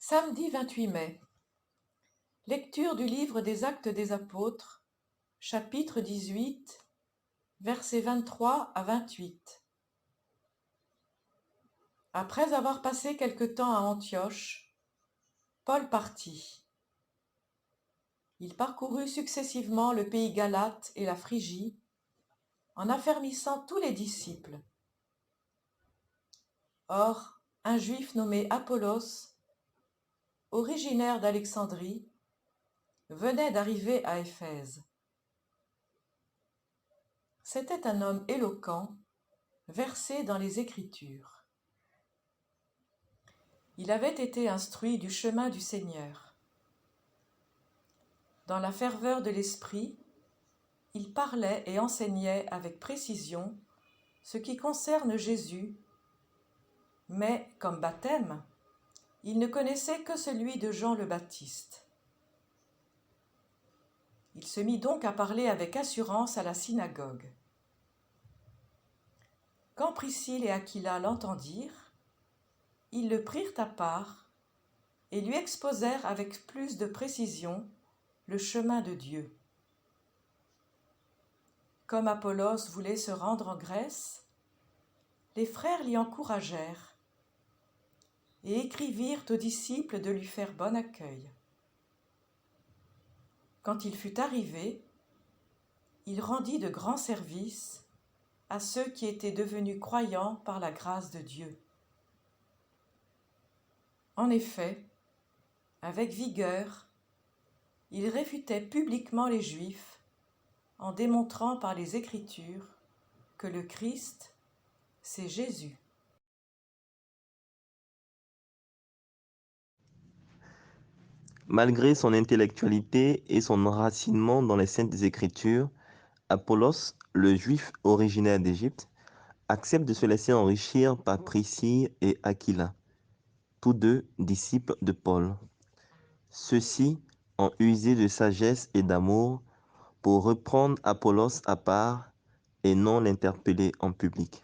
Samedi 28 mai. Lecture du livre des Actes des Apôtres, chapitre 18, versets 23 à 28. Après avoir passé quelque temps à Antioche, Paul partit. Il parcourut successivement le pays Galate et la Phrygie, en affermissant tous les disciples. Or, un juif nommé Apollos, originaire d'Alexandrie, venait d'arriver à Éphèse. C'était un homme éloquent, versé dans les Écritures. Il avait été instruit du chemin du Seigneur. Dans la ferveur de l'esprit, il parlait et enseignait avec précision ce qui concerne Jésus, mais comme baptême, il ne connaissait que celui de Jean le Baptiste. Il se mit donc à parler avec assurance à la synagogue. Quand Priscille et Aquila l'entendirent, ils le prirent à part et lui exposèrent avec plus de précision le chemin de Dieu. Comme Apollos voulait se rendre en Grèce, les frères l'y encouragèrent et écrivirent aux disciples de lui faire bon accueil. Quand il fut arrivé, il rendit de grands services à ceux qui étaient devenus croyants par la grâce de Dieu. En effet, avec vigueur, il réfutait publiquement les Juifs en démontrant par les Écritures que le Christ, c'est Jésus. Malgré son intellectualité et son enracinement dans les Saintes Écritures, Apollos, le juif originaire d'Égypte, accepte de se laisser enrichir par Priscille et Aquila, tous deux disciples de Paul. Ceux-ci ont usé de sagesse et d'amour pour reprendre Apollos à part et non l'interpeller en public.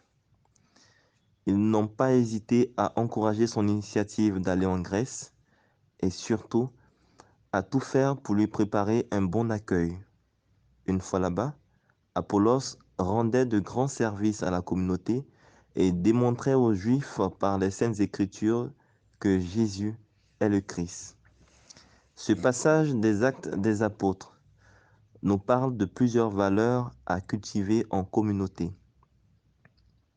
Ils n'ont pas hésité à encourager son initiative d'aller en Grèce et surtout à tout faire pour lui préparer un bon accueil. Une fois là-bas, Apollos rendait de grands services à la communauté et démontrait aux Juifs par les Saintes Écritures que Jésus est le Christ. Ce passage des Actes des Apôtres nous parle de plusieurs valeurs à cultiver en communauté.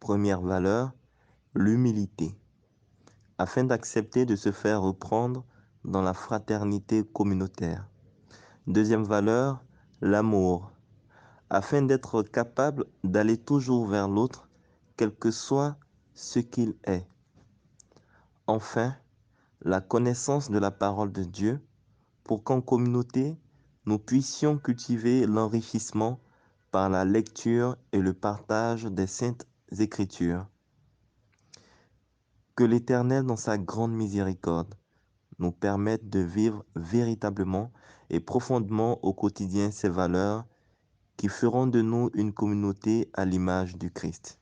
Première valeur, l'humilité, afin d'accepter de se faire reprendre dans la fraternité communautaire. Deuxième valeur, l'amour, afin d'être capable d'aller toujours vers l'autre, quel que soit ce qu'il est. Enfin, la connaissance de la parole de Dieu, pour qu'en communauté, nous puissions cultiver l'enrichissement par la lecture et le partage des Saintes Écritures. Que l'Éternel, dans sa grande miséricorde, nous permette de vivre véritablement et profondément au quotidien ces valeurs qui feront de nous une communauté à l'image du Christ.